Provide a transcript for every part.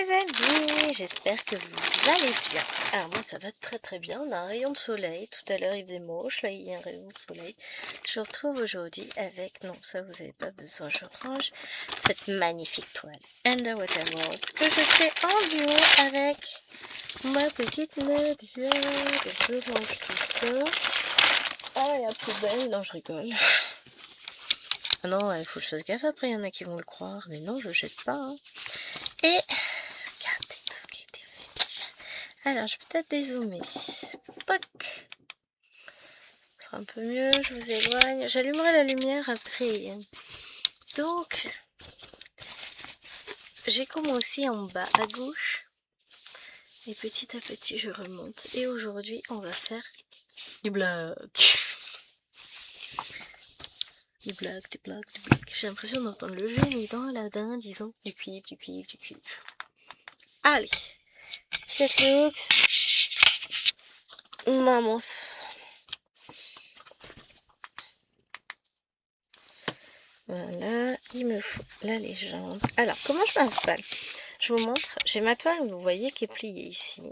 les amis, j'espère que vous allez bien. Alors moi ça va très très bien, on a un rayon de soleil, tout à l'heure il faisait moche, là il y a un rayon de soleil. Je vous retrouve aujourd'hui avec, non ça vous n'avez pas besoin, je range cette magnifique toile Underwater World que je fais en duo avec ma petite Nadia. Je range tout ça. Ah et la poubelle, non je rigole. Ah non, il faut que je fasse gaffe après, il y en a qui vont le croire, mais non je jette pas. Hein. Et regardez tout ce qui a été fait. Alors, je vais peut-être dézoomer. Poc. Un peu mieux, je vous éloigne. J'allumerai la lumière après. Donc, j'ai commencé en bas à gauche. Et petit à petit, je remonte. Et aujourd'hui, on va faire du bloc. Du bloc, du bloc, du bloc. J'ai l'impression d'entendre le génie dans Aladdin, disons. Du cuivre, du cuivre, du cuivre. Allez. Fiatlux. Vamos. Voilà, il me faut la légende. Alors, comment je m'installe? Je vous montre, j'ai ma toile, vous voyez, qui est pliée ici,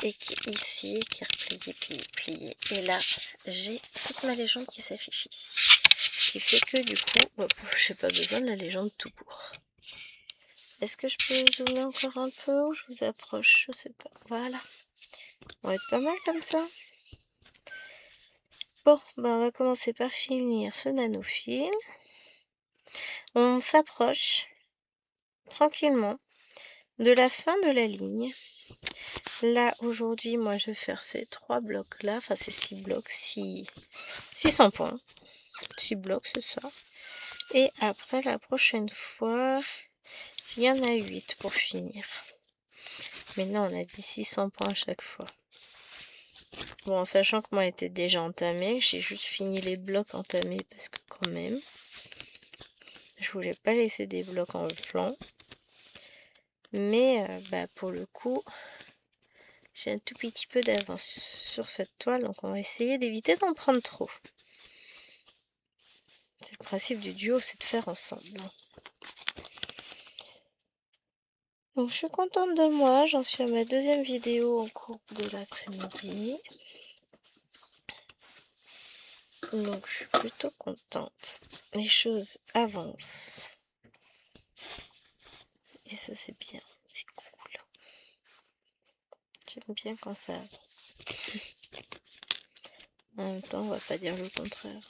et qui est ici, qui est repliée, pliée, pliée. Et là, j'ai toute ma légende qui s'affiche ici. Ce qui fait que, du coup, j'ai pas besoin de la légende tout court. Est-ce que je peux zoomer encore un peu ou je vous approche? Je sais pas. Voilà. On va être pas mal comme ça. Bon, ben on va commencer par finir ce nanofil. On s'approche tranquillement de la fin de la ligne. Là aujourd'hui moi je vais faire ces 3 blocs là, enfin ces 6 blocs, 600 points, 6 blocs c'est ça. Et après la prochaine fois il y en a 8 pour finir. Mais non, on a dit 600 points à chaque fois. Bon, en sachant que moi était déjà entamé, j'ai juste fini les blocs entamés parce que quand même je voulais pas laisser des blocs en flanc. Mais pour le coup j'ai un tout petit peu d'avance sur cette toile, donc on va essayer d'éviter d'en prendre trop. C'est le principe du duo, c'est de faire ensemble. Donc je suis contente de moi, j'en suis à ma deuxième vidéo en cours de l'après-midi. Donc je suis plutôt contente. Les choses avancent. Et ça c'est bien, c'est cool. J'aime bien quand ça avance. En même temps, on va pas dire le contraire.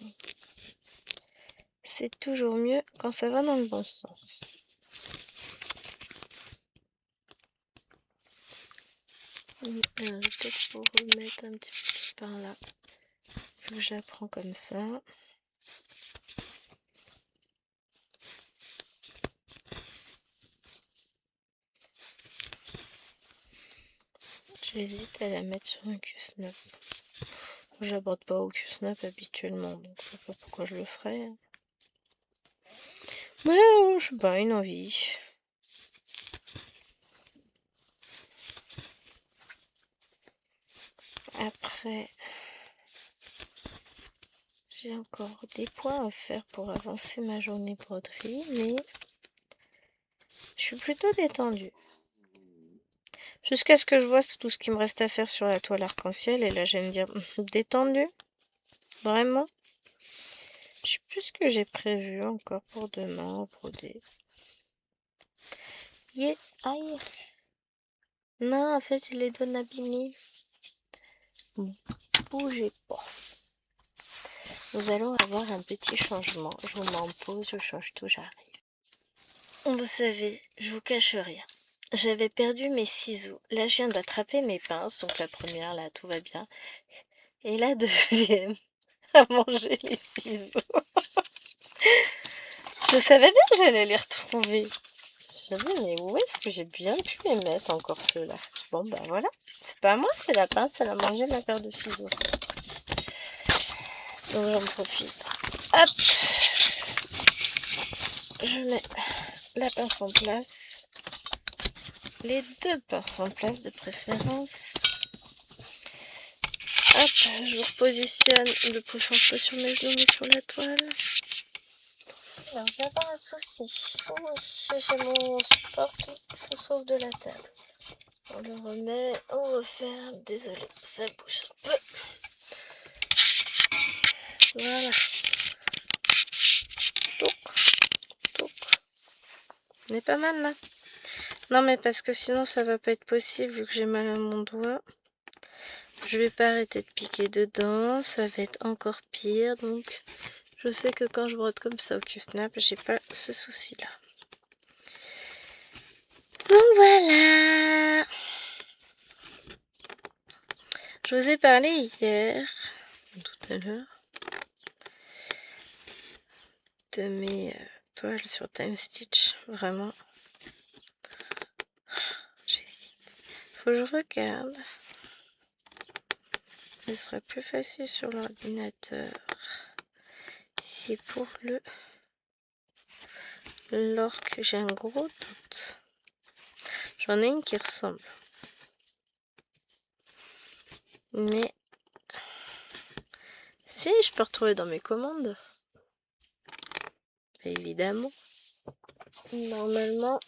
C'est toujours mieux quand ça va dans le bon sens. Peut-être pour remettre un petit peu plus par là. J'apprends comme ça. J'hésite à la mettre sur un Q-snap. J'aborde pas au Q-snap habituellement, donc je sais pas pourquoi je le ferais. Mais je sais pas, une envie. Après, j'ai encore des points à faire pour avancer ma journée broderie, mais je suis plutôt détendue. Jusqu'à ce que je vois tout ce qui me reste à faire sur la toile arc-en-ciel, et là je vais me dire, détendue? Vraiment? Je sais plus ce que j'ai prévu encore pour demain, broder. Yeah, aïe! Non, en fait, j'ai les doigts abîmés. Bougez pas. Nous allons avoir un petit changement. Je vous mets en pause, je change tout, j'arrive. Vous savez, je vous cache rien. J'avais perdu mes ciseaux. Là, je viens d'attraper mes pinces. Donc la première, là, tout va bien. Et la deuxième, a mangé les ciseaux. Je savais bien que j'allais les retrouver. Je me dis, mais où est-ce que j'ai bien pu les mettre encore ceux-là? Bon, ben voilà. C'est pas moi, c'est la pince. Elle a mangé ma paire de ciseaux. Donc j'en profite. Hop! Je mets la pince en place. Les 2 pinces en place de préférence. Hop, je vous repositionne le poche un peu sur mes genoux mais sur la toile. Alors, je vais avoir un souci. Oui, j'ai mon support qui se sauve de la table. On le remet, on referme. Désolé, ça bouge un peu. Voilà. Touc, touc. On est pas mal là. Non mais parce que sinon ça va pas être possible vu que j'ai mal à mon doigt. Je vais pas arrêter de piquer dedans, ça va être encore pire. Donc je sais que quand je brode comme ça au Q-Snap, j'ai pas ce souci là. Donc voilà. Je vous ai parlé hier, tout à l'heure, de mes toiles sur Time Stitch. Vraiment. J'hésite. Faut que je regarde. Ce sera plus facile sur l'ordinateur. C'est pour l'orque, j'ai un gros doute. J'en ai une qui ressemble. Mais si, je peux retrouver dans mes commandes. Évidemment. Normalement,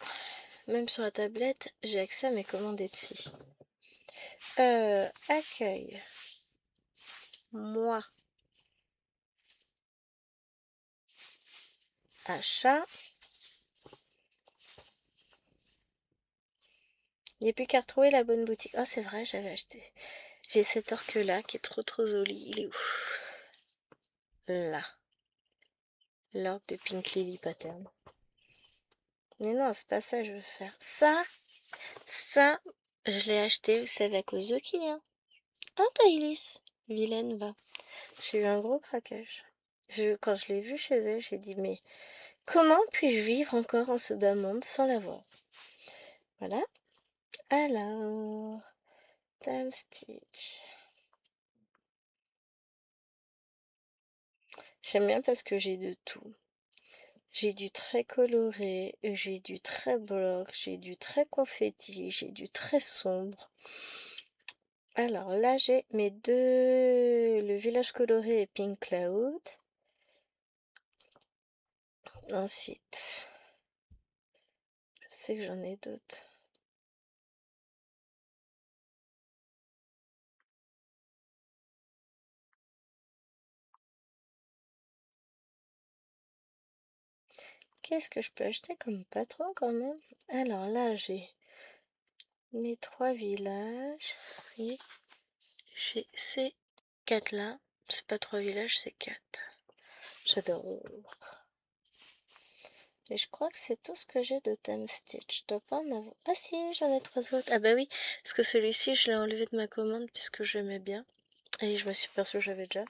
même sur la tablette, j'ai accès à mes commandes Etsy. Accueil. Moi. Achat. Il n'y a plus qu'à retrouver la bonne boutique. Oh, c'est vrai, j'avais acheté. J'ai cet orque-là qui est trop joli. Il est où? Là. L'orque de Pink Lily Pattern. Mais non, c'est pas ça que je veux faire. Ça, je l'ai acheté, vous savez, à cause de qui, hein? Ah, Thaïlis. Vilaine, va. J'ai eu un gros craquage. Quand je l'ai vue chez elle, j'ai dit, mais comment puis-je vivre encore en ce bas monde sans la voir? Voilà. Alors, Time Stitch. J'aime bien parce que j'ai de tout. J'ai du très coloré, j'ai du très bloc, j'ai du très confetti, j'ai du très sombre. Alors là, j'ai mes deux, le village coloré et Pink Cloud. Ensuite, je sais que j'en ai d'autres. Qu'est-ce que je peux acheter comme patron quand même? Alors là, j'ai mes trois villages. Et j'ai ces quatre là. C'est pas trois villages, c'est quatre. J'adore. Et je crois que c'est tout ce que j'ai de Time Stitch. Je dois pas en avoir. Ah si, j'en ai trois autres. Ah bah oui, parce que celui-ci, je l'ai enlevé de ma commande puisque je l'aimais bien. Et je me suis perçue que j'avais déjà.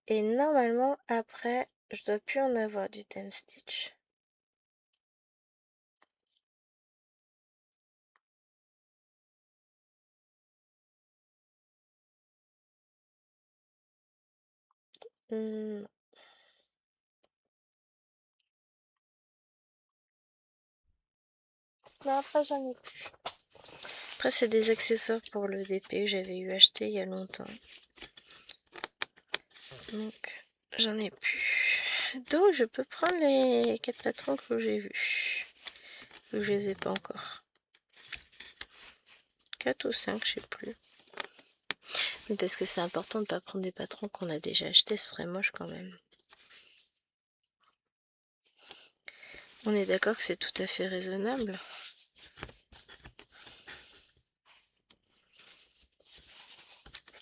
Et normalement, après, je dois plus en avoir du Time Stitch. Hmm. Non, après, j'en ai plus. Après, c'est des accessoires pour le DP que j'avais eu acheté il y a longtemps. Donc, j'en ai plus. Donc, je peux prendre les 4 patrons que j'ai vus. Vu que je les ai pas encore. 4 ou 5, je sais plus. Mais parce que c'est important de ne pas prendre des patrons qu'on a déjà achetés, ce serait moche quand même. On est d'accord que c'est tout à fait raisonnable.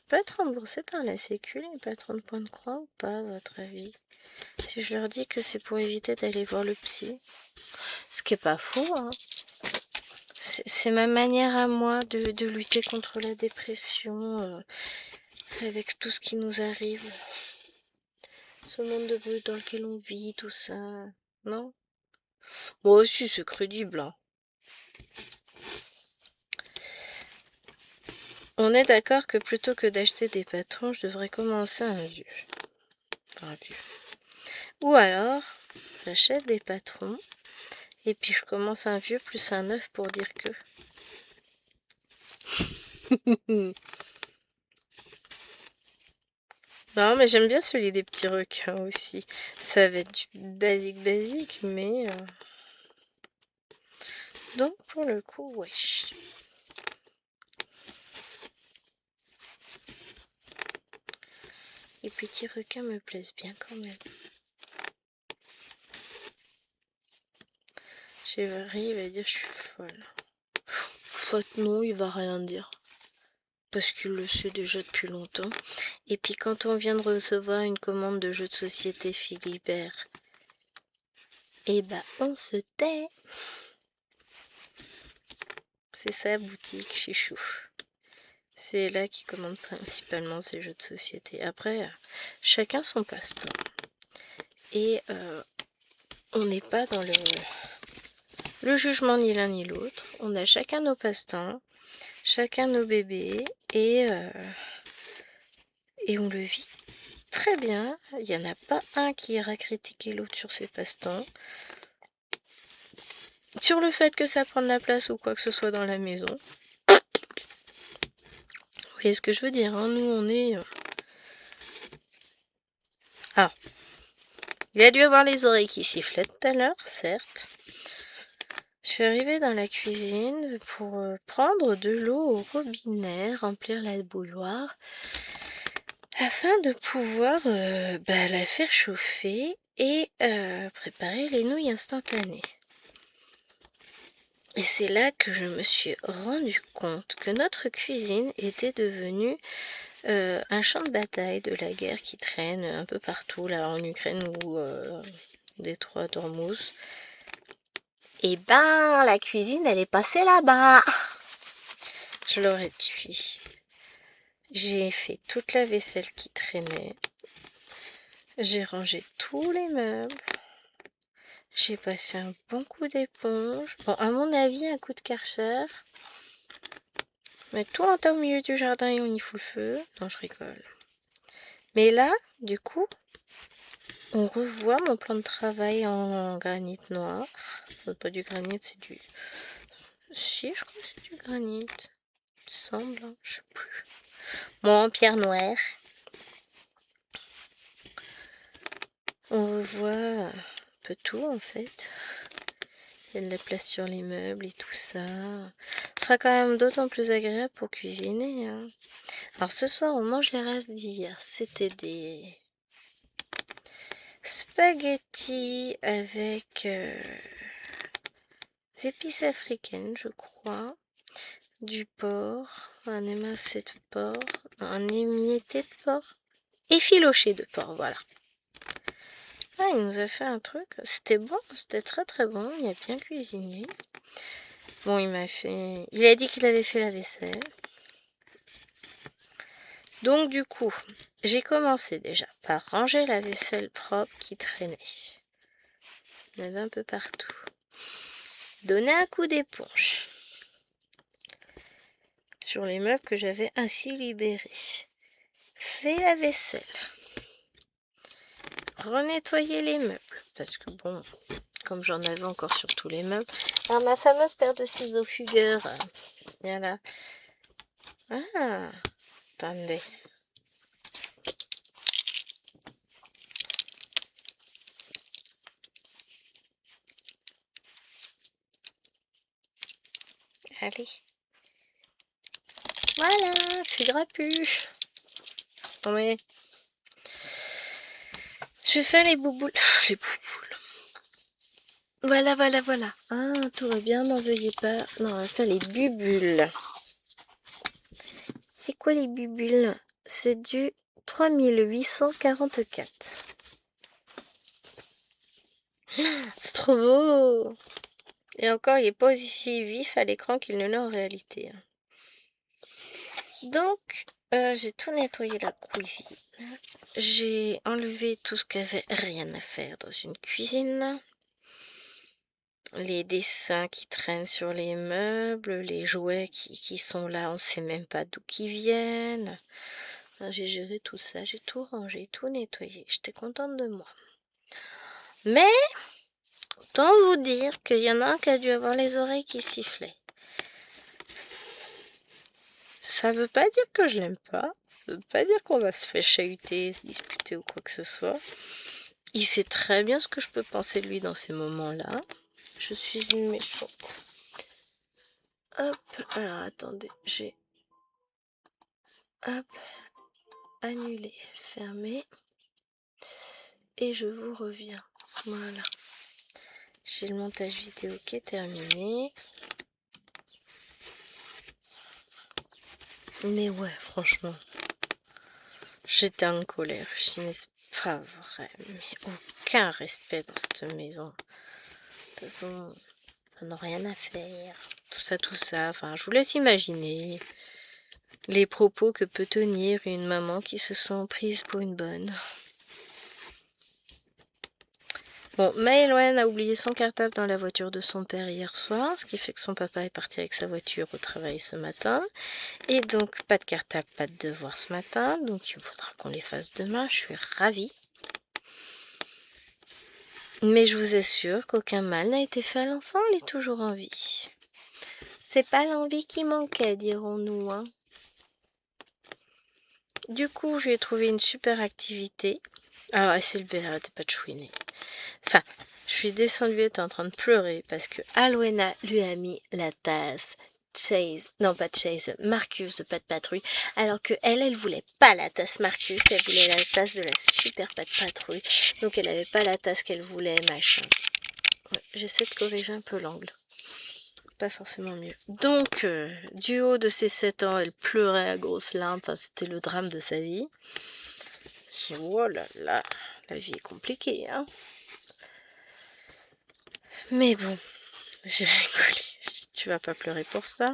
Peut être remboursé par la Sécu les patrons de points de croix ou pas, à votre avis? Si je leur dis que c'est pour éviter d'aller voir le psy. Ce qui est pas faux, hein. C'est ma manière à moi de lutter contre la dépression avec tout ce qui nous arrive. Ce monde de brut dans lequel on vit, tout ça. Non? Moi aussi, c'est crédible, hein. On est d'accord que plutôt que d'acheter des patrons, je devrais commencer un vieux. Enfin, un vieux. Ou alors, j'achète des patrons, et puis je commence un vieux plus un neuf pour dire que. Non, mais j'aime bien celui des petits requins aussi. Ça va être du basique, mais... Donc, pour le coup, wesh. Les petits requins me plaisent bien quand même. Chérie, il va dire je suis folle. Faute non, il va rien dire. Parce qu'il le sait déjà depuis longtemps. Et puis quand on vient de recevoir une commande de jeu de société Philibert, eh ben on se tait. C'est sa boutique, chichou. C'est là qu'il commande principalement ses jeux de société. Après, chacun son passe-temps. Et on n'est pas dans le jugement ni l'un ni l'autre. On a chacun nos passe-temps, chacun nos bébés, et on le vit très bien. Il n'y en a pas un qui ira critiquer l'autre sur ses passe-temps. Sur le fait que ça prenne la place ou quoi que ce soit dans la maison. Vous voyez ce que je veux dire, hein? Nous, on est... Ah, il a dû avoir les oreilles qui sifflaient tout à l'heure, certes. Je suis arrivée dans la cuisine pour prendre de l'eau au robinet, remplir la bouilloire, afin de pouvoir la faire chauffer et préparer les nouilles instantanées. Et c'est là que je me suis rendu compte que notre cuisine était devenue un champ de bataille de la guerre qui traîne un peu partout, là en Ukraine ou détroit d'Ormuz. Et ben, la cuisine, elle est passée là-bas. Je l'aurais tué. J'ai fait toute la vaisselle qui traînait. J'ai rangé tous les meubles. J'ai passé un bon coup d'éponge. Bon, à mon avis, un coup de Karcher. Mettre tout en tas au milieu du jardin et on y fout le feu. Non, je rigole. Mais là, du coup, on revoit mon plan de travail en granit noir. C'est pas du granit, c'est du... Si, je crois que c'est du granit. Il me semble, hein, je sais plus. Bon, en pierre noire. On revoit un peu tout, en fait. Il y a de la place sur les meubles et tout ça. Ce sera quand même d'autant plus agréable pour cuisiner, hein. Alors ce soir, on mange les restes d'hier. C'était des spaghettis avec des épices africaines, je crois. Du porc, un émincé de porc, un émietté de porc. Effiloché de porc, voilà. Ah, il nous a fait un truc. C'était bon, c'était très très bon. Il a bien cuisiné. Bon, il a dit qu'il avait fait la vaisselle. Donc du coup, j'ai commencé déjà par ranger la vaisselle propre qui traînait. Il y en avait un peu partout. Donner un coup d'éponge sur les meubles que j'avais ainsi libérés. Fait la vaisselle. Renettoyer les meubles. Parce que bon, comme j'en avais encore sur tous les meubles. Alors ma fameuse paire de ciseaux fugueurs. Voilà. Ah, attendez. Allez. Voilà, figure plus. Non mais... Je vais faire les bouboules. Les bouboules. Voilà, voilà, voilà. Ah, tout va bien, n'en veuillez pas. Non, on va faire les bubules. C'est quoi les bubules? C'est du 3844. C'est trop beau. Et encore, il n'est pas aussi vif à l'écran qu'il ne l'est en réalité. Donc, j'ai tout nettoyé la cuisine. J'ai enlevé tout ce qui avait rien à faire dans une cuisine. Les dessins qui traînent sur les meubles, les jouets qui sont là, on ne sait même pas d'où qu'ils viennent. J'ai géré tout ça, j'ai tout rangé, tout nettoyé. J'étais contente de moi. Mais, autant vous dire qu'il y en a un qui a dû avoir les oreilles qui sifflaient. Ça veut pas dire que je l'aime pas. Ça veut pas dire qu'on va se faire chahuter, se disputer ou quoi que ce soit. Il sait très bien ce que je peux penser de lui dans ces moments-là. Je suis une méchante. Hop, alors attendez, j'ai... Hop, annuler, fermer. Et je vous reviens. Voilà. J'ai le montage vidéo qui est terminé. Mais ouais, franchement, j'étais en colère. Je dis, mais c'est pas vrai. Mais aucun respect dans cette maison. De toute façon, ça n'a rien à faire. Tout ça. Enfin, je vous laisse imaginer les propos que peut tenir une maman qui se sent prise pour une bonne. Bon, Maëlwen a oublié son cartable dans la voiture de son père hier soir, ce qui fait que son papa est parti avec sa voiture au travail ce matin. Et donc, pas de cartable, pas de devoir ce matin, donc il faudra qu'on les fasse demain, je suis ravie. Mais je vous assure qu'aucun mal n'a été fait à l'enfant, il est toujours en vie. C'est pas l'envie qui manquait, dirons-nous, hein. Du coup, j'ai trouvé une super activité. Alors, elle s'est levée, elle arrêtait pas de chouiner. Enfin, je suis descendue, elle était en train de pleurer parce que Alwena lui a mis la tasse Chase, non pas Chase, Marcus de Pat Patrouille, alors que elle voulait pas la tasse Marcus, elle voulait la tasse de la super Pat Patrouille, donc elle avait pas la tasse qu'elle voulait, machin. Ouais, j'essaie de corriger un peu l'angle. Pas forcément mieux. Donc, du haut de ses 7 ans, elle pleurait à grosses larmes, enfin, c'était le drame de sa vie. J'ai dit, oh là là, la vie est compliquée, hein. Mais bon, j'ai rigolé. Tu vas pas pleurer pour ça.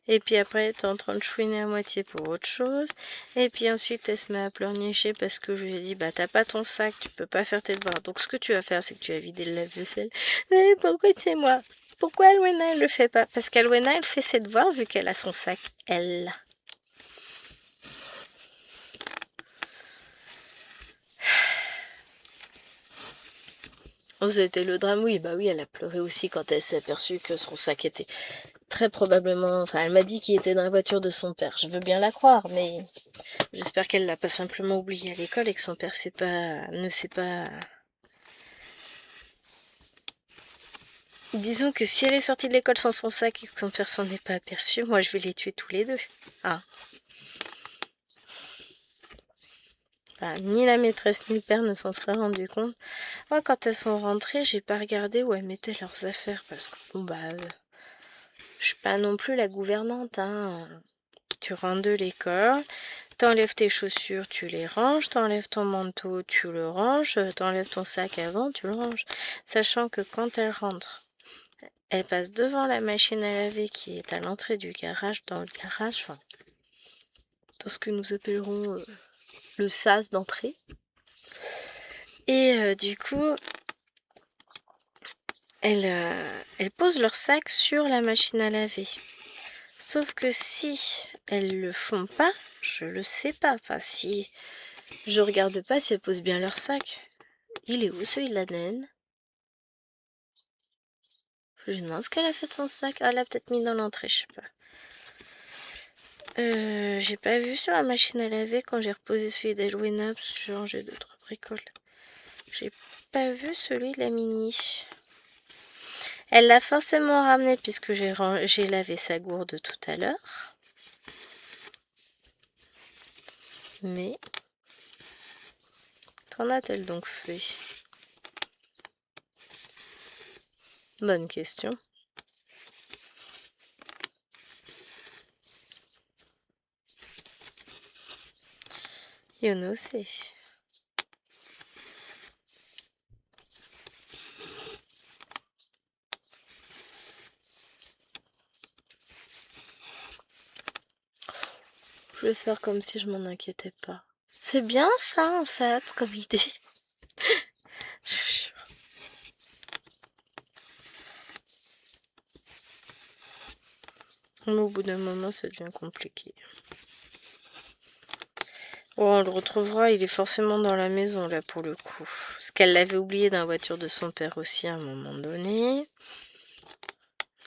Et puis après, t'es en train de chouiner à moitié pour autre chose. Et puis ensuite, elle se met à pleurnicher parce que je lui ai dit, bah t'as pas ton sac, tu peux pas faire tes devoirs. Donc ce que tu vas faire, c'est que tu vas vider le lave-vaisselle. Mais pourquoi c'est moi? Pourquoi Alwena, elle le fait pas? Parce qu'Alwena, elle fait ses devoirs vu qu'elle a son sac, elle. C'était le drame, oui, bah oui, elle a pleuré aussi quand elle s'est aperçue que son sac était très probablement... Enfin, elle m'a dit qu'il était dans la voiture de son père. Je veux bien la croire, mais j'espère qu'elle l'a pas simplement oublié à l'école et que son père ne sait pas... Disons que si elle est sortie de l'école sans son sac et que son père s'en est pas aperçu, moi je vais les tuer tous les deux. Ah. Enfin, ni la maîtresse ni le père ne s'en seraient rendu compte. Moi, quand elles sont rentrées, j'ai pas regardé où elles mettaient leurs affaires parce que bon bah... je suis pas non plus la gouvernante, hein. Tu rentres de l'école, t'enlèves tes chaussures, tu les ranges, t'enlèves ton manteau, tu le ranges, t'enlèves ton sac avant, tu le ranges. Sachant que quand elle rentre, elle passe devant la machine à laver qui est à l'entrée du garage, dans le garage, enfin, dans ce que nous appellerons le sas d'entrée. Et du coup, elles posent leur sac sur la machine à laver. Sauf que si elles le font pas, je le sais pas. Enfin, si je regarde pas si elles posent bien leur sac. Il est où celui de la naine? Je me demande ce qu'elle a fait de son sac. Ah, elle l'a peut-être mis dans l'entrée, je sais pas. J'ai pas vu sur la machine à laver quand j'ai reposé celui d'Alwena, parce que j'ai rangé 2-3 bricoles. J'ai pas vu celui de la mini. Elle l'a forcément ramené puisque j'ai lavé sa gourde tout à l'heure. Mais qu'en a-t-elle donc fait? Bonne question. Yono, c'est... Je vais faire comme si je m'en inquiétais pas. C'est bien ça en fait, comme idée. Mais au bout d'un moment, ça devient compliqué. Oh, on le retrouvera, il est forcément dans la maison là pour le coup. Parce qu'elle l'avait oublié dans la voiture de son père aussi à un moment donné.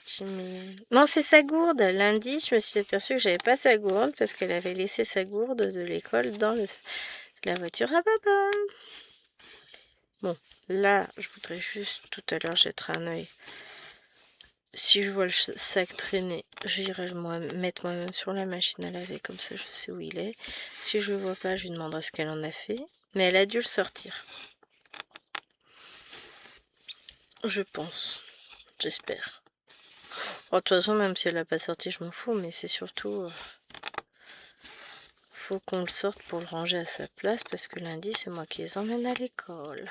sorti, mais... Non, c'est sa gourde. Lundi, je me suis aperçue que j'avais pas sa gourde parce qu'elle avait laissé sa gourde de l'école dans la voiture à papa. Bon, là, je voudrais juste tout à l'heure jeter un œil. Si je vois le sac traîner, j'irai mettre moi-même sur la machine à laver, comme ça je sais où il est. Si je le vois pas, je lui demanderai ce qu'elle en a fait. Mais elle a dû le sortir. Je pense. J'espère. Bon, de toute façon, même si elle l'a pas sorti, je m'en fous, mais c'est surtout... faut qu'on le sorte pour le ranger à sa place, parce que lundi, c'est moi qui les emmène à l'école.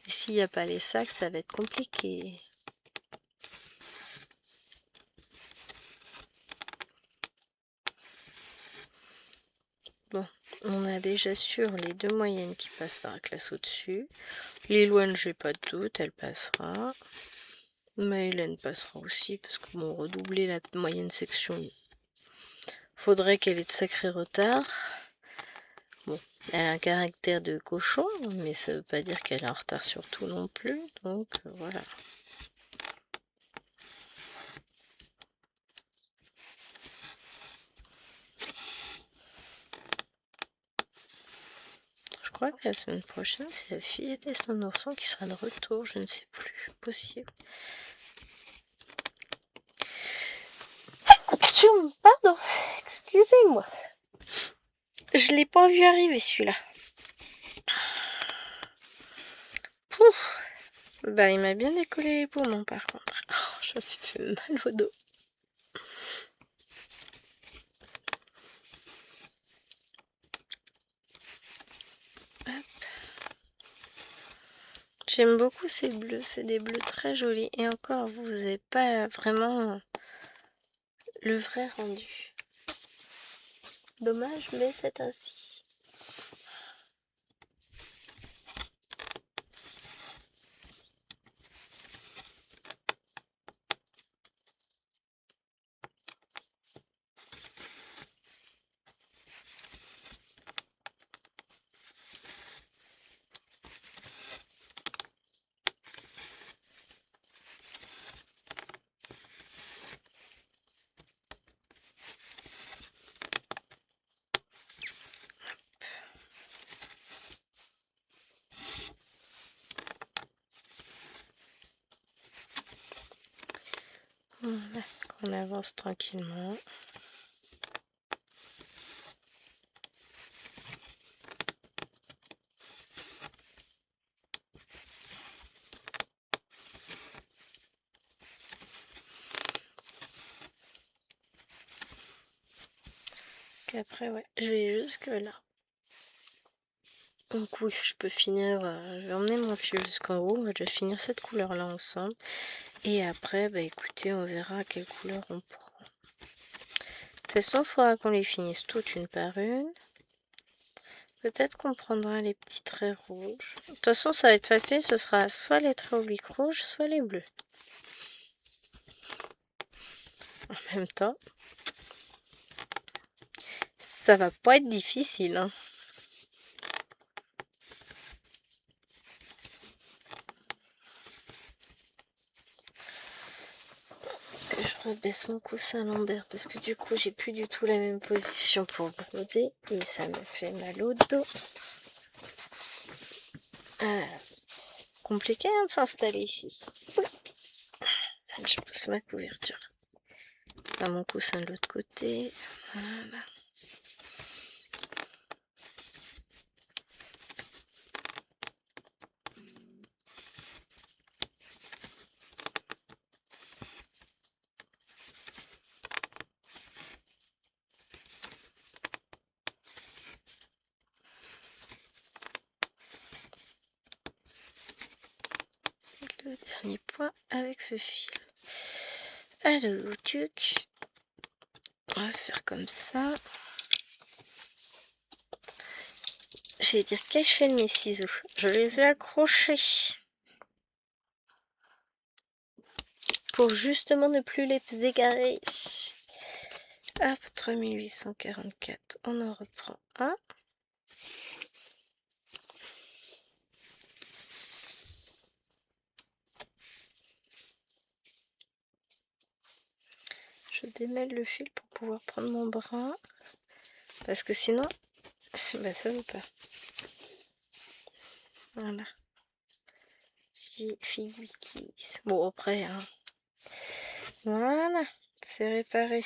Et s'il n'y a pas les sacs, ça va être compliqué. Bon, on a déjà sûr les 2 moyennes qui passent dans la classe au-dessus. Lilouane, j'ai pas de doute, elle passera. Maëlène passera aussi, parce que bon, redoubler la moyenne section, faudrait qu'elle ait de sacrés retards. Bon, elle a un caractère de cochon, mais ça veut pas dire qu'elle est en retard sur tout non plus, donc voilà. Je crois que la semaine prochaine, c'est la fillette et son ourson qui sera de retour, je ne sais plus, possible. Pardon, excusez-moi. Je l'ai pas vu arriver celui-là. Pouf. Bah, il m'a bien décollé les poumons par contre. Oh, je me suis fait mal au dos. J'aime beaucoup ces bleus, c'est des bleus très jolis. Et encore, vous n'avez pas vraiment le vrai rendu. Dommage, mais c'est ainsi. Voilà, on avance tranquillement. Qu'après, ouais, je vais jusque là. Donc oui, je peux finir, je vais emmener mon fil jusqu'en haut, on va déjà finir cette couleur là ensemble. Et après, bah écoutez, on verra quelle couleur on prend. De toute façon, il faudra qu'on les finisse toutes une par une. Peut-être qu'on prendra les petits traits rouges. De toute façon, ça va être facile, ce sera soit les traits obliques rouges, soit les bleus. En même temps, ça va pas être difficile, hein. Je rebaisse mon coussin lombaire parce que du coup j'ai plus du tout la même position pour broder et ça me fait mal au dos. Compliqué hein, de s'installer ici. Je pousse ma couverture. Pas mon coussin de l'autre côté. Voilà. Le dernier point avec ce fil. Alors, tuc. On va faire comme ça. J'allais dire qu'ai-je fait de mes ciseaux. Je les ai accrochés. Pour justement ne plus les égarer. Hop, 3844. On en reprend un. démêle le fil pour pouvoir prendre mon brin. Parce que sinon, bah ça veut pas. Voilà. J'ai fait du kiss. Bon, après, hein. Voilà, c'est réparé.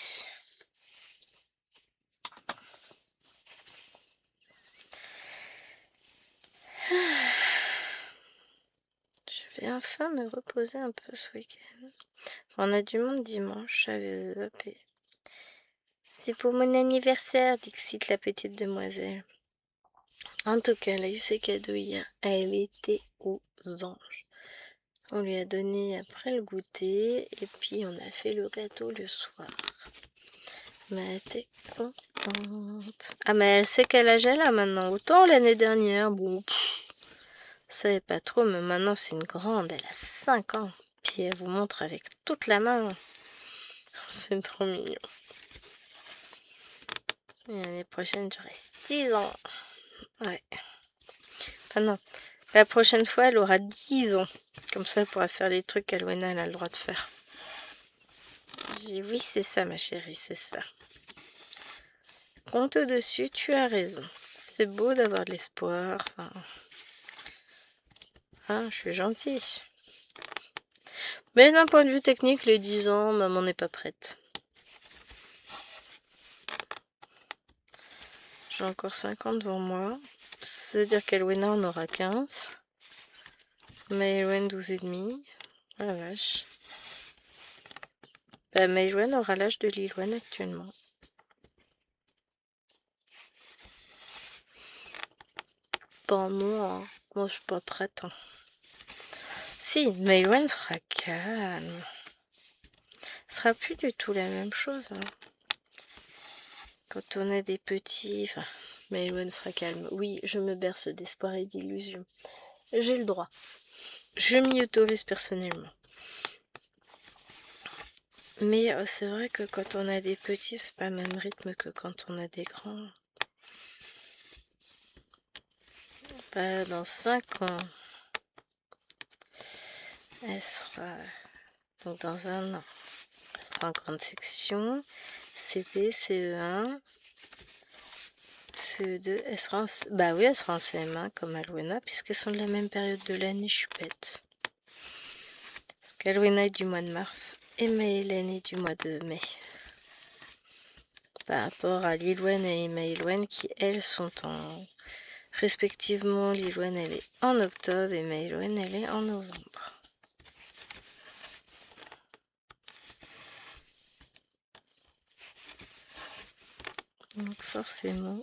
Je vais enfin me reposer un peu ce week-end. On a du monde dimanche, j'avais zappé. C'est pour mon anniversaire, dixit la petite demoiselle. En tout cas, elle a eu ses cadeaux hier. Elle était aux anges. On lui a donné après le goûter et puis on a fait le gâteau le soir. Mais elle était contente. Ah mais elle sait quel âge elle a maintenant. Autant l'année dernière, bon, je savais pas trop, mais maintenant c'est une grande. Elle a 5 ans. Puis elle vous montre avec toute la main. C'est trop mignon. Et l'année prochaine, j'aurai 6 ans. Ouais. Enfin non. La prochaine fois, elle aura 10 ans. Comme ça, elle pourra faire les trucs qu'Alwena a le droit de faire. J'ai dit, oui, c'est ça, ma chérie, c'est ça. Compte dessus, tu as raison. C'est beau d'avoir de l'espoir. Enfin... Hein, je suis gentille. Mais d'un point de vue technique, les 10 ans, maman n'est pas prête. J'ai encore 5 ans devant moi. Ça veut dire qu'Alwena en aura 15. Maëlwen 12 et demi. Oh la vache. Bah, Maëlwen aura l'âge de Lilwen actuellement. Bon, non, hein. Moi je suis pas prête. Hein. Si, Maëlwen sera calme. Ce sera plus du tout la même chose. Hein. Quand on a des petits... Enfin, Maëlwen sera calme. Oui, je me berce d'espoir et d'illusions. J'ai le droit. Je m'y autorise personnellement. Mais c'est vrai que quand on a des petits, c'est pas le même rythme que quand on a des grands. Bah, dans 5 ans, elle sera... Donc dans un an, elle sera en grande section. CP, CE1, CE2, elle sera en... Bah oui, elle sera en CM1 comme Alwena, puisqu'elles sont de la même période de l'année, je suis bête. Parce qu'Alwena est du mois de mars et Maëlène est du mois de mai. Par rapport à Lilwen et Maëlwen qui, elles, sont en... Respectivement, Lilwen, elle est en octobre et Maëlwen, elle est en novembre. Donc forcément...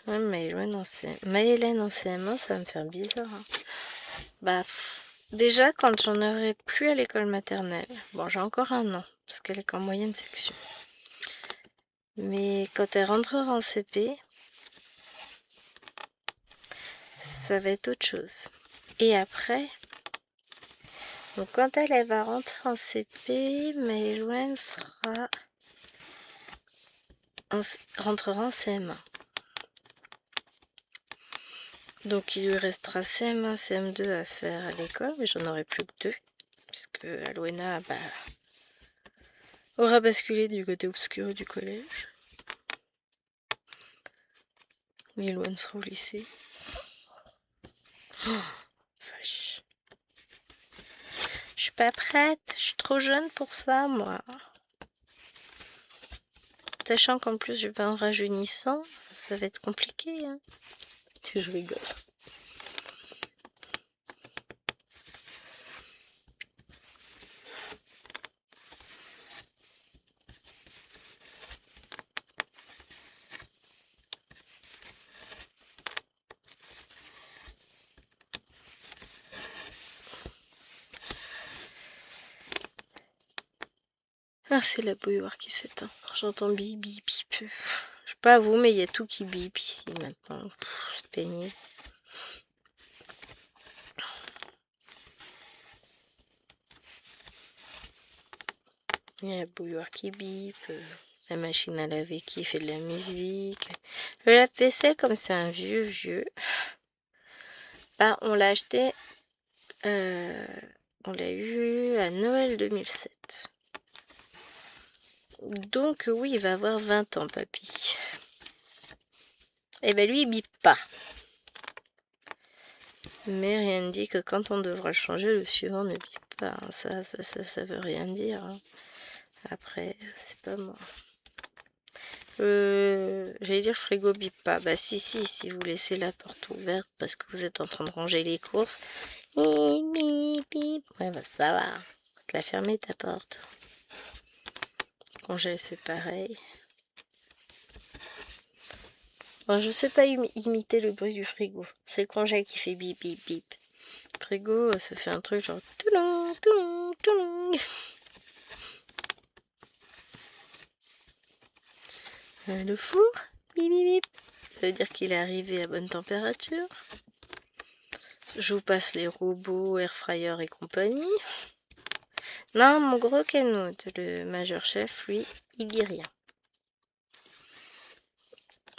Ouais, Maëlène en CM1, ça va me faire bizarre. Hein. Bah, déjà, quand j'en aurai plus à l'école maternelle, bon, j'ai encore un an, parce qu'elle est qu'en moyenne section. Mais quand elle rentrera en CP, ça va être autre chose. Et après, donc quand elle va rentrer en CP, Maëlène rentrera en CM1. Donc il lui restera CM1, CM2 à faire à l'école, mais j'en aurai plus que 2. Puisque Alwena aura basculé du côté obscur du collège. Lilwen sera au lycée. Oh, vache. Je suis pas prête, je suis trop jeune pour ça, moi. Sachant qu'en plus je vais en rajeunissant, ça va être compliqué. Hein. Je rigole. Ah, c'est la bouilloire qui s'éteint. J'entends bip bip bip. Je sais pas vous, mais il y a tout qui bip ici maintenant. C'est pénible. Il y a la bouilloire qui bip, la machine à laver qui fait de la musique. Le lave-vaisselle, comme c'est un vieux, bah, on l'a acheté On l'a eu à Noël 2007. Donc oui, il va avoir 20 ans, papy. Et ben lui, il bip pas. Mais rien ne dit que quand on devra le changer, le suivant ne bip pas. Ça veut rien dire. Hein. Après, c'est pas moi. J'allais dire frigo bip pas. Bah si, si vous laissez la porte ouverte parce que vous êtes en train de ranger les courses. Bip, bip, bip. Ouais, bah ça va. Faut te la fermer ta porte. Congé, c'est pareil. Bon, je sais pas imiter le bruit du frigo. C'est le congé qui fait bip, bip, bip. Le frigo, ça fait un truc genre toulon, toulon, toulon. Le four, bip, bip, bip. Ça veut dire qu'il est arrivé à bonne température. Je vous passe les robots, air fryer et compagnie. Non, mon gros Kenout, le major chef, lui, il dit rien.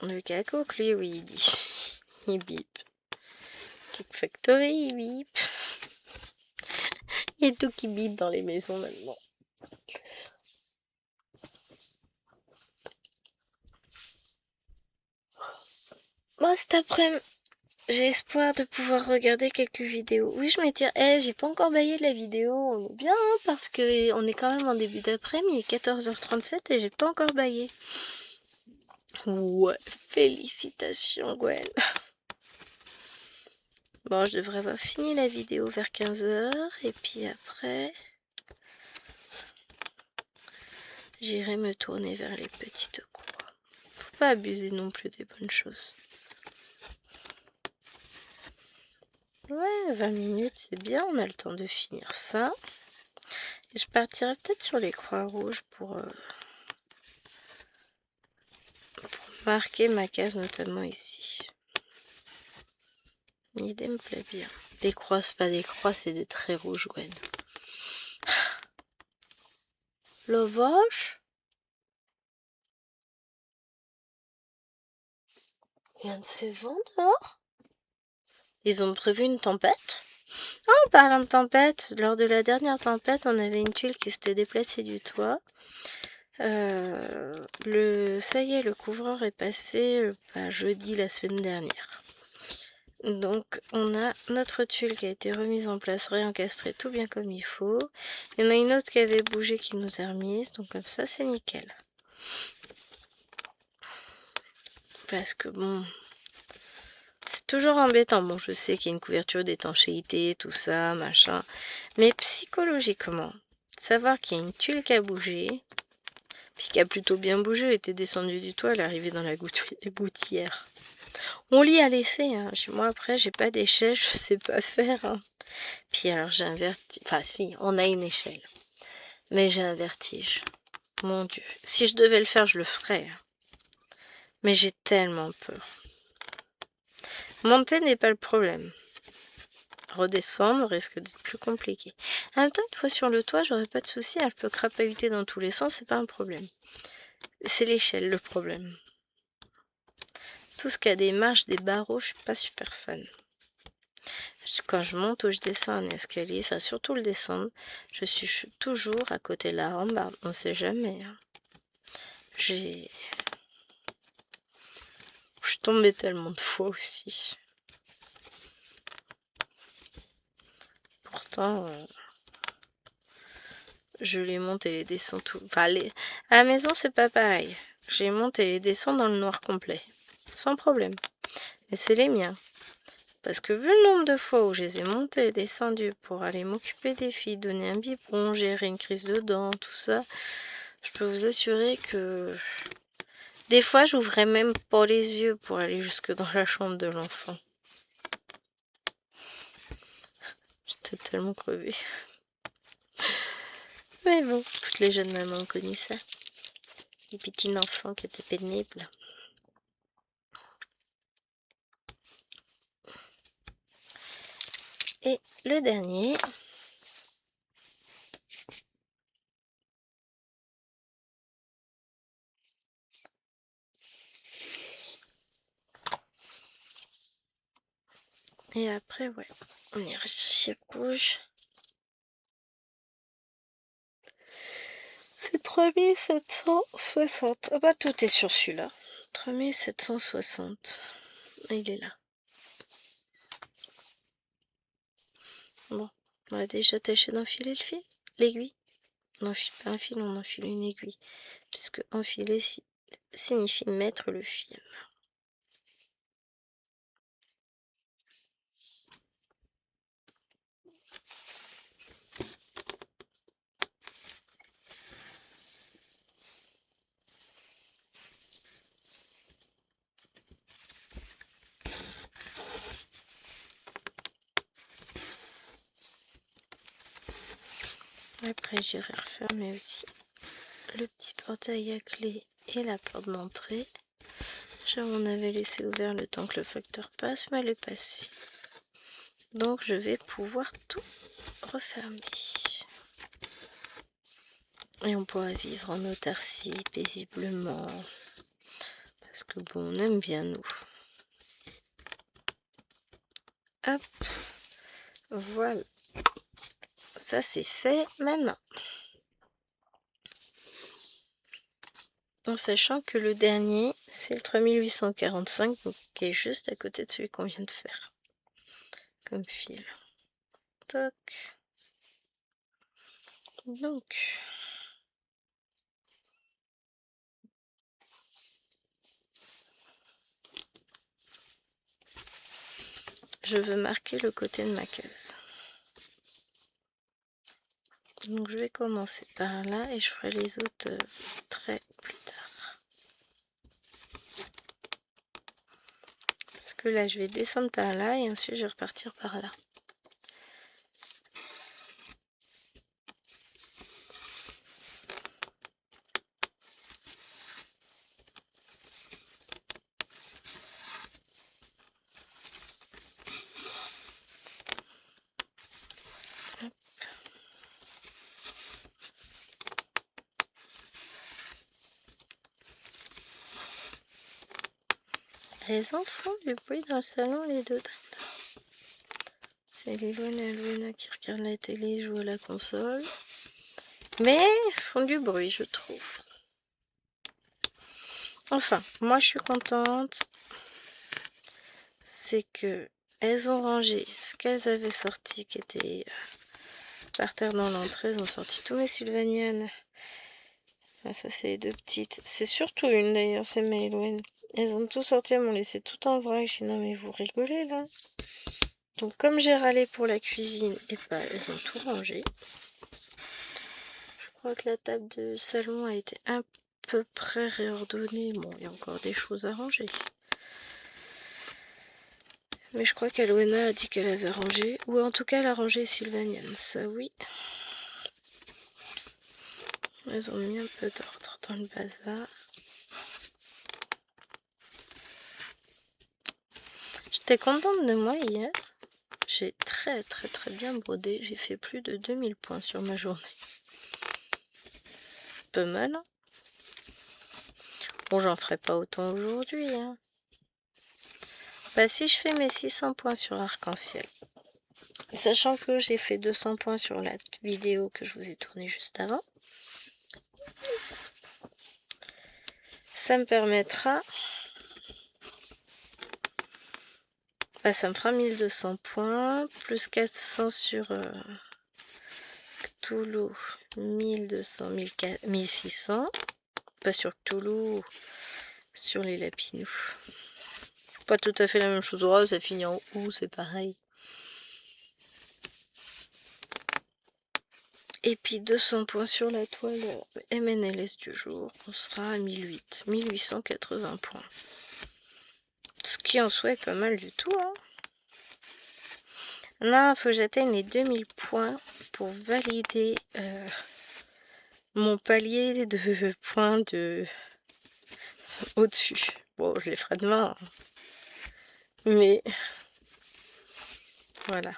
Le Cacook, lui, oui, il dit. Il bip. Cake Factory, il bip. Il y a tout qui bip dans les maisons maintenant. Bon, cet après-midi, j'ai espoir de pouvoir regarder quelques vidéos. Oui, je m'étire. J'ai pas encore baillé la vidéo. On est bien, hein, parce que on est quand même en début d'après-midi. Il est 14h37 et j'ai pas encore baillé. Ouais, félicitations, Gwen. Bon, je devrais avoir fini la vidéo vers 15h. Et puis après, j'irai me tourner vers les petites cours. Faut pas abuser non plus des bonnes choses. Ouais, 20 minutes, c'est bien. On a le temps de finir ça. Et je partirai peut-être sur les croix rouges pour marquer ma case, notamment ici. L'idée me plaît bien. Les croix, c'est pas des croix, c'est des traits rouges, Gwen. Le vache il y a un de ces vents dehors. Ils ont prévu une tempête. Ah, en parlant de tempête, lors de la dernière tempête, on avait une tuile qui s'était déplacée du toit. Ça y est, le couvreur est passé jeudi la semaine dernière. Donc on a notre tuile qui a été remise en place, réencastrée tout bien comme il faut. Il y en a une autre qui avait bougé qui nous a remise, donc comme ça c'est nickel. Parce que bon, c'est toujours embêtant. Bon, je sais qu'il y a une couverture d'étanchéité, tout ça, machin. Mais psychologiquement, savoir qu'il y a une tuile qui a bougé, puis qui a plutôt bien bougé, elle était descendue du toit, elle est arrivée dans la gouttière. On l'y a laissé, hein. Moi après, j'ai pas d'échelle, je sais pas faire. Hein. Puis alors j'ai un vertige. Enfin si, on a une échelle. Mais j'ai un vertige. Mon Dieu. Si je devais le faire, je le ferais. Mais j'ai tellement peur. Monter n'est pas le problème. Redescendre risque d'être plus compliqué. En même temps, une fois sur le toit, j'aurais pas de souci. Elle peut crapahuter dans tous les sens, c'est pas un problème. C'est l'échelle le problème. Tout ce qui a des marches, des barreaux, je suis pas super fan. Quand je monte ou je descends un escalier, enfin surtout le descendre, je suis toujours à côté de la rambarde. On sait jamais. Hein. Je suis tombée tellement de fois aussi. Pourtant, je les monte et les descends tout. Enfin, à la maison, c'est pas pareil. Je les monte et les descends dans le noir complet. Sans problème. Et c'est les miens. Parce que vu le nombre de fois où je les ai montés et descendus pour aller m'occuper des filles, donner un biberon, gérer une crise de dents, tout ça, je peux vous assurer que des fois, j'ouvrais même pas les yeux pour aller jusque dans la chambre de l'enfant. J'étais tellement crevée. Mais bon, toutes les jeunes mamans ont connu ça. Les petits enfants qui étaient pénibles. Et le dernier. Et après, ouais, on ira chercher rouge. C'est 3760. Ah bah tout est sur celui-là. 3760. Il est là. Bon, on va déjà tâcher d'enfiler le fil. L'aiguille. On n'enfile pas un fil, on enfile une aiguille. Puisque enfiler signifie mettre le fil. Après, j'irai refermer aussi le petit portail à clé et la porte d'entrée. Genre, on avait laissé ouvert le temps que le facteur passe, mais elle est passée. Donc, je vais pouvoir tout refermer. Et on pourra vivre en autarcie paisiblement. Parce que bon, on aime bien nous. Hop. Voilà. Ça, c'est fait maintenant. En sachant que le dernier, c'est le 3845, donc, qui est juste à côté de celui qu'on vient de faire. Comme fil. Toc. Donc, je veux marquer le côté de ma case. Donc je vais commencer par là et je ferai les autres traits plus tard. Parce que là, je vais descendre par là et ensuite je vais repartir par là. Les enfants du bruit dans le salon, les deux. C'est Lilouane et Alwena qui regardent la télé, jouent à la console. Mais font du bruit, je trouve. Enfin, moi je suis contente. C'est que elles ont rangé ce qu'elles avaient sorti, qui était par terre dans l'entrée. Elles ont sorti tous mes Sylvaniennes. Ah, ça, c'est les deux petites. C'est surtout une d'ailleurs, c'est Maëlwen. Elles ont tout sorti, elles m'ont laissé tout en vrac. J'ai dit non, mais vous rigolez là. Donc, comme j'ai râlé pour la cuisine, et bah, elles ont tout rangé. Je crois que la table de salon a été à peu près réordonnée. Bon, il y a encore des choses à ranger. Mais je crois qu'Alwena a dit qu'elle avait rangé. Ou en tout cas, elle a rangé Sylvanienne. Ça, oui. Elles ont mis un peu d'ordre dans le bazar. J'étais contente de moi hier. J'ai très bien brodé. J'ai fait plus de 2000 points sur ma journée. Pas mal, hein. Bon, j'en ferai pas autant aujourd'hui, hein. Bah, si je fais mes 600 points sur Arc-en-Ciel, sachant que j'ai fait 200 points sur la vidéo que je vous ai tournée juste avant, ça me permettra... Bah, ça me fera 1200 points, plus 400 sur Cthulhu, 1200, 1600, pas sur Cthulhu, sur les lapinous. Pas tout à fait la même chose, oh, ça finit en ou, c'est pareil. Et puis 200 points sur la toile MNLS du jour, on sera à 1880 points. Ce qui en soit est pas mal du tout, hein. Là, il faut que j'atteigne les 2000 points pour valider mon palier de points de au-dessus. Bon, je les ferai demain. Hein. Mais voilà.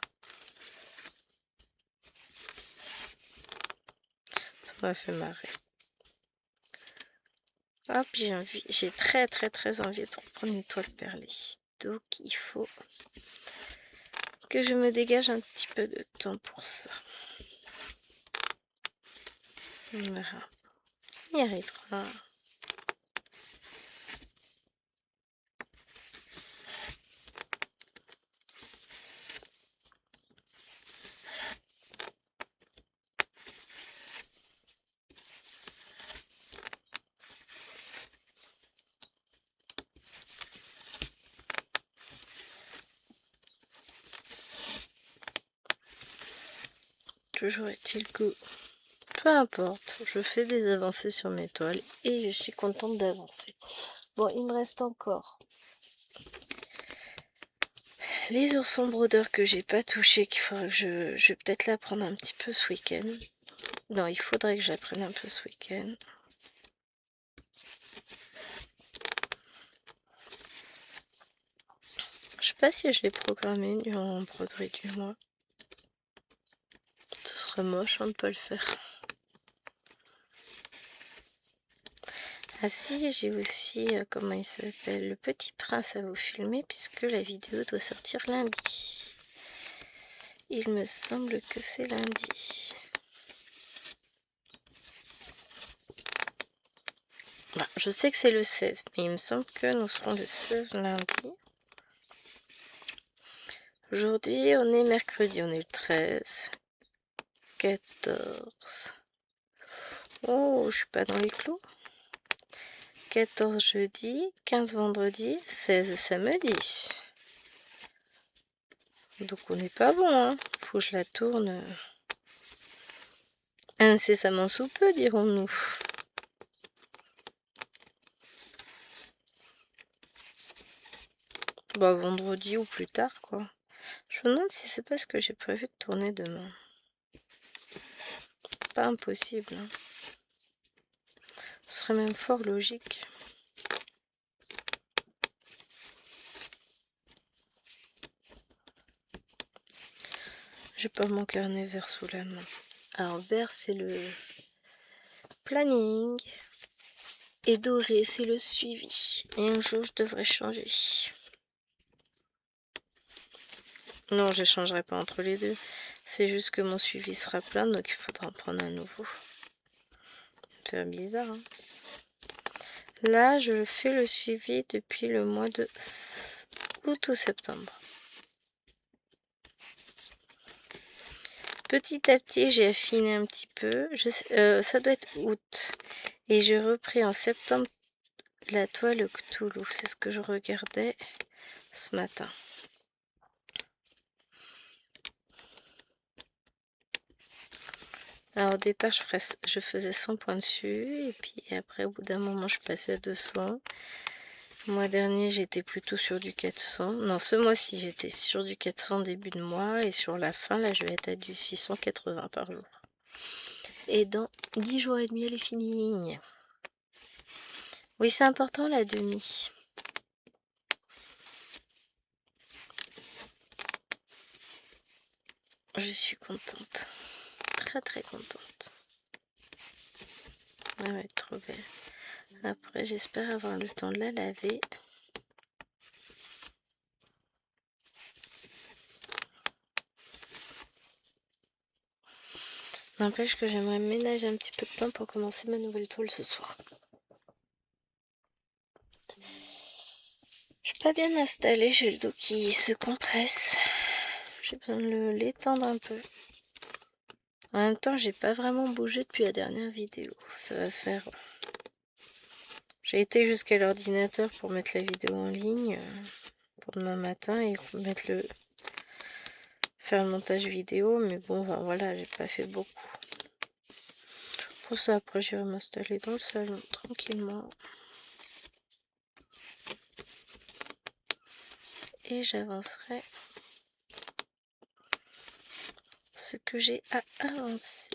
Ça m'a fait marrer. Hop, j'ai très envie de reprendre une toile perlée. Donc il faut que je me dégage un petit peu de temps pour ça. Voilà. On y arrivera. Toujours est-il que, peu importe, je fais des avancées sur mes toiles et je suis contente d'avancer. Bon, il me reste encore les oursons brodeurs que j'ai pas touchés, qu'il faudra que je vais peut-être l'apprendre un petit peu ce week-end. Non, il faudrait que j'apprenne un peu ce week-end. Je sais pas si je l'ai programmé en broderie du mois. Ce serait moche, on ne peut pas le faire. Ah si, j'ai aussi, comment il s'appelle, Le Petit Prince à vous filmer, puisque la vidéo doit sortir lundi. Il me semble que c'est lundi. Bah, je sais que c'est le 16, mais il me semble que nous serons le 16 lundi. Aujourd'hui, on est mercredi, on est le 13, 14. Oh, je suis pas dans les clous. 14 jeudi, 15 vendredi, 16 samedi. Donc on n'est pas bon, hein. Faut que je la tourne incessamment sous peu, dirons-nous. Bah vendredi ou plus tard, quoi. Je me demande si c'est pas ce que j'ai prévu de tourner demain. Pas impossible, hein. Ce serait même fort logique. J'ai pas mon carnet vert sous la main. Alors vert c'est le planning et doré c'est le suivi. Et un jour je devrais changer. Non, je changerai pas entre les deux. C'est juste que mon suivi sera plein, donc il faudra en prendre un nouveau. C'est bizarre, hein. Là, je fais le suivi depuis le mois de août ou septembre. Petit à petit, j'ai affiné un petit peu. Ça doit être août. Et j'ai repris en septembre la toile Cthulhu. C'est ce que je regardais ce matin. Alors au départ, je faisais 100 points dessus. Et puis après, au bout d'un moment, je passais à 200. Le mois dernier, j'étais plutôt sur du 400. Non, ce mois-ci, j'étais sur du 400 début de mois. Et sur la fin, là, je vais être à du 680 par jour. Et dans 10 jours et demi, elle est finie. Oui, c'est important la demi. Je suis contente. Très très contente. Elle va être trop belle. Après, j'espère avoir le temps de la laver. N'empêche que j'aimerais ménager un petit peu de temps pour commencer ma nouvelle toile ce soir. Je suis pas bien installée, j'ai le dos qui se compresse. J'ai besoin de l'étendre un peu. En même temps, j'ai pas vraiment bougé depuis la dernière vidéo. Ça va faire... J'ai été jusqu'à l'ordinateur pour mettre la vidéo en ligne pour demain matin et faire le montage vidéo, mais bon, ben voilà, j'ai pas fait beaucoup. Pour ça, après, j'irai m'installer dans le salon tranquillement. Et j'avancerai ce que j'ai à avancer.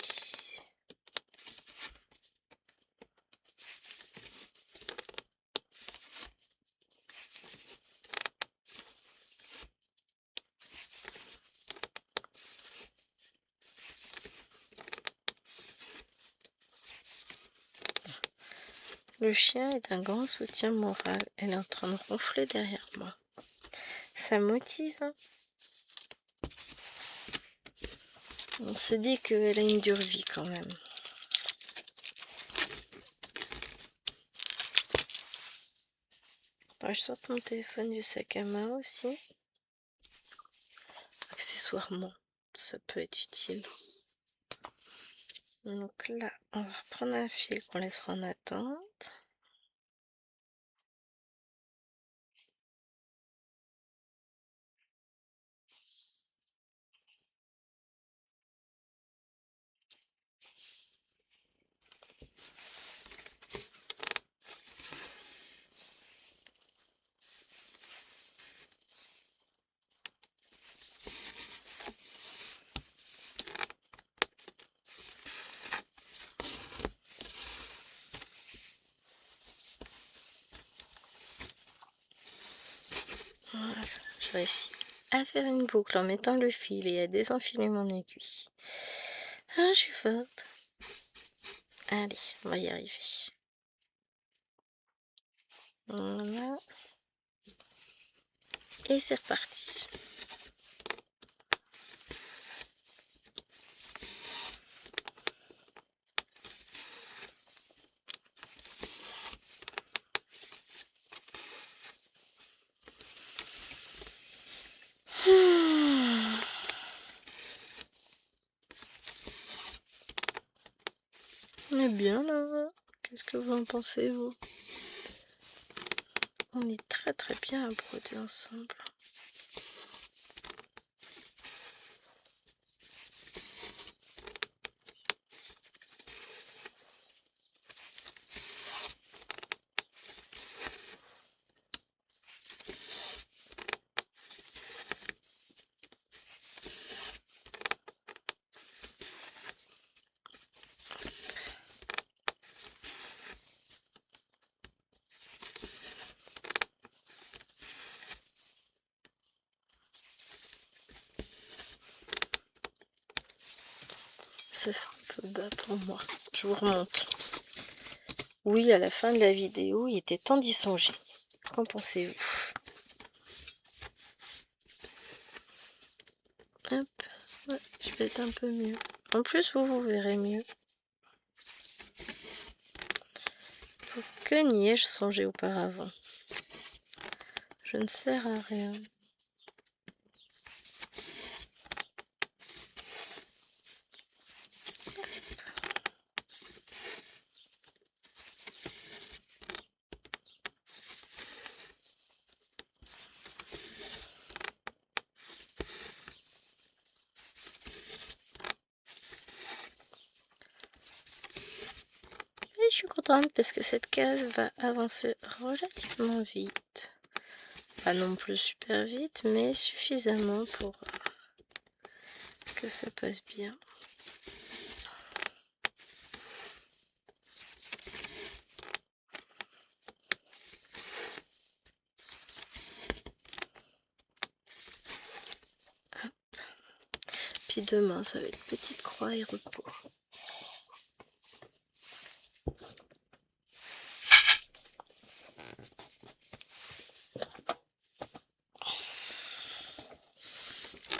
Le chien est un grand soutien moral. Elle est en train de ronfler derrière moi. Ça motive, hein. On se dit qu'elle a une dure vie quand même. Je sorte mon téléphone du sac à main aussi. Accessoirement, ça peut être utile. Donc là, on va reprendre un fil qu'on laissera en attente. Voilà, je réussis à faire une boucle en mettant le fil et à désenfiler mon aiguille. Ah, je suis forte. Allez, on va y arriver. Voilà. Et c'est reparti. On est bien là. Qu'est-ce que vous en pensez, vous? On est très très bien à broder ensemble. Ça fait un peu bas pour moi. Je vous remonte. Oui, à la fin de la vidéo, il était temps d'y songer. Qu'en pensez-vous? Hop, ouais, je vais être un peu mieux. En plus, vous verrez mieux. Que n'y ai-je songé auparavant? Je ne sers à rien. Et je suis contente parce que cette case va avancer relativement vite. Pas non plus super vite, mais suffisamment pour que ça passe bien. Hop. Puis demain, ça va être petite croix et repos.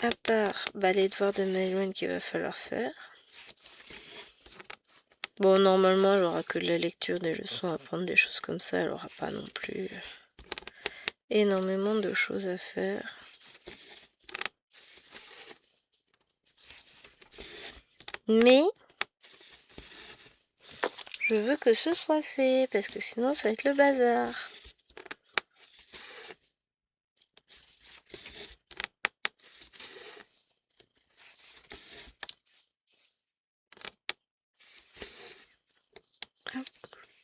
À part les devoirs de Maëlwen qu'il va falloir faire. Bon, normalement, elle aura que de la lecture, des leçons, apprendre des choses comme ça. Elle aura pas non plus énormément de choses à faire. Mais je veux que ce soit fait, parce que sinon ça va être le bazar.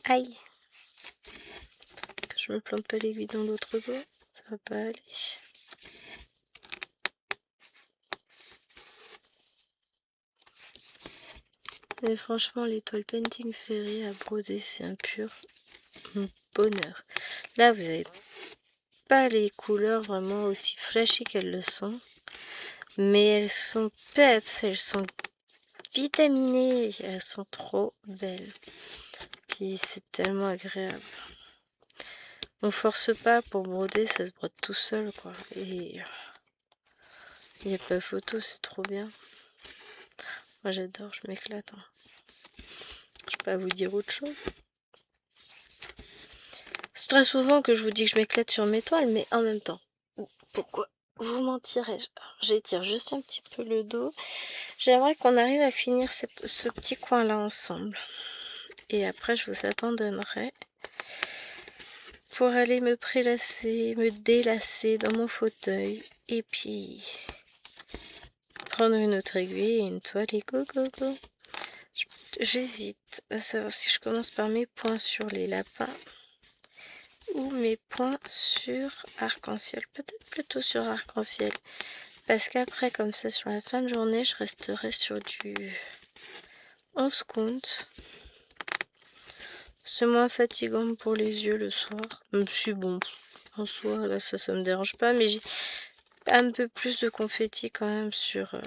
Aïe. Que je me plante pas l'aiguille dans l'autre doigt, ça va pas aller. Mais franchement, l'étoile Painting Fairy à broder, c'est un pur bonheur. Là, vous avez pas les couleurs vraiment aussi flashy qu'elles le sont. Mais elles sont peps, elles sont vitaminées, elles sont trop belles. Puis c'est tellement agréable. On force pas pour broder, ça se brode tout seul quoi. Et il n'y a pas photo, c'est trop bien. Moi j'adore, je m'éclate. Je peux pas vous dire autre chose. très souvent que je vous dis que je m'éclate sur mes toiles, mais en même temps, pourquoi vous mentirais-je? J'étire juste un petit peu le dos. J'aimerais qu'on arrive à finir ce petit coin-là ensemble. Et après, je vous abandonnerai pour aller me prélasser, me délasser dans mon fauteuil. Et puis, prendre une autre aiguille et une toile et go, go, go. J'hésite à savoir si je commence par mes points sur les lapins ou mes points sur arc-en-ciel. Peut-être plutôt sur arc-en-ciel. Parce qu'après, comme ça, sur la fin de journée, je resterai sur du 11 comptes. C'est moins fatigant pour les yeux le soir. Même si bon, en soi, là, ça me dérange pas. Mais j'ai un peu plus de confetti quand même sur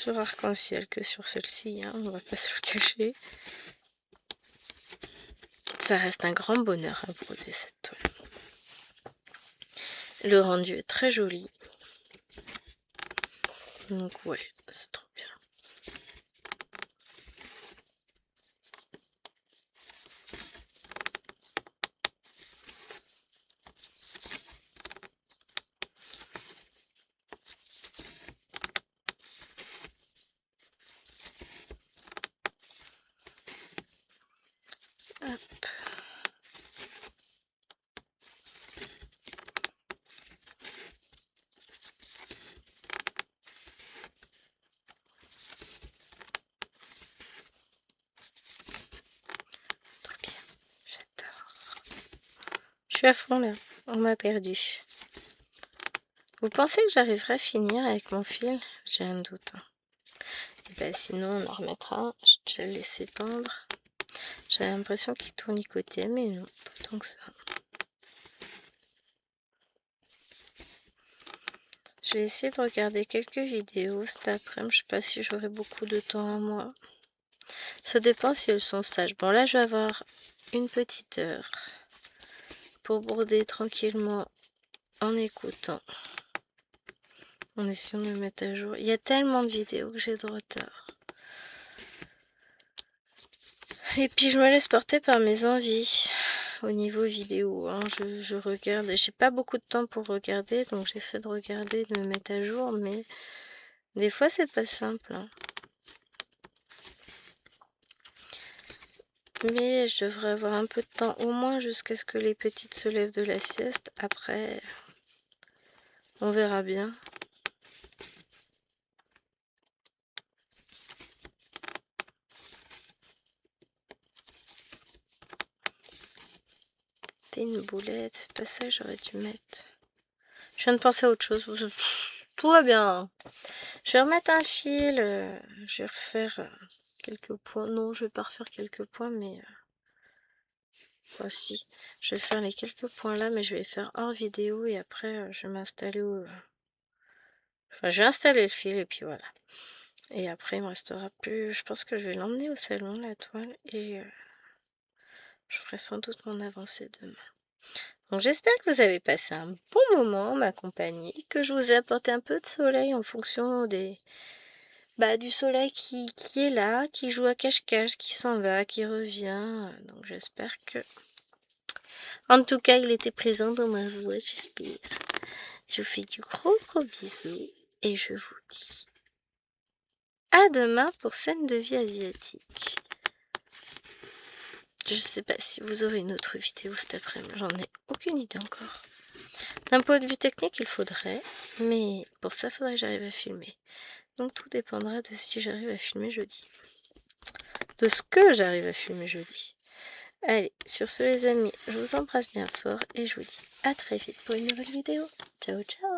arc-en-ciel que sur celle-ci. Hein, on va pas se le cacher. Ça reste un grand bonheur à broder cette toile. Le rendu est très joli. Donc ouais, c'est trop bien. Hop. Trop bien, j'adore. Je suis à fond là, on m'a perdu. Vous pensez que j'arriverai à finir avec mon fil? J'ai un doute. Hein. Et ben, sinon on en remettra. J'ai déjà laissé pendre. J'ai l'impression qu'il tournicotait, mais non, pas tant que ça. Je vais essayer de regarder quelques vidéos cet après-midi. Je sais pas si j'aurai beaucoup de temps à moi. Ça dépend si elles sont sages. Bon, là, je vais avoir une petite heure pour broder tranquillement en écoutant. En essayant de me mettre à jour. Il y a tellement de vidéos que j'ai de retard. Et puis, je me laisse porter par mes envies au niveau vidéo. Hein. Je regarde. J'ai pas beaucoup de temps pour regarder, donc j'essaie de regarder, de me mettre à jour, mais des fois, c'est pas simple. Hein. Mais je devrais avoir un peu de temps, au moins jusqu'à ce que les petites se lèvent de la sieste. Après, on verra bien. C'était une boulette, c'est pas ça que j'aurais dû mettre. Je viens de penser à autre chose. Tout va bien. Je vais remettre un fil. Je vais refaire quelques points. Non, je vais pas refaire quelques points, mais... Enfin, si. Je vais faire les quelques points là, mais je vais les faire hors vidéo et après, je vais m'installer au... Enfin, je vais installer le fil et puis voilà. Et après, il me restera plus... Je pense que je vais l'emmener au salon, la toile, et je ferai sans doute mon avancée demain. Donc j'espère que vous avez passé un bon moment en ma compagnie, que je vous ai apporté un peu de soleil en fonction des... du soleil qui est là, qui joue à cache-cache, qui s'en va, qui revient. Donc j'espère que... En tout cas, il était présent dans ma voix, j'espère. Je vous fais du gros bisous et je vous dis à demain pour Scène de vie asiatique. Je sais pas si vous aurez une autre vidéo cet après-midi, j'en ai aucune idée encore. D'un point de vue technique, il faudrait, mais pour ça, il faudrait que j'arrive à filmer. Donc tout dépendra de si j'arrive à filmer jeudi. De ce que j'arrive à filmer jeudi. Allez, sur ce les amis, je vous embrasse bien fort et je vous dis à très vite pour une nouvelle vidéo. Ciao ciao.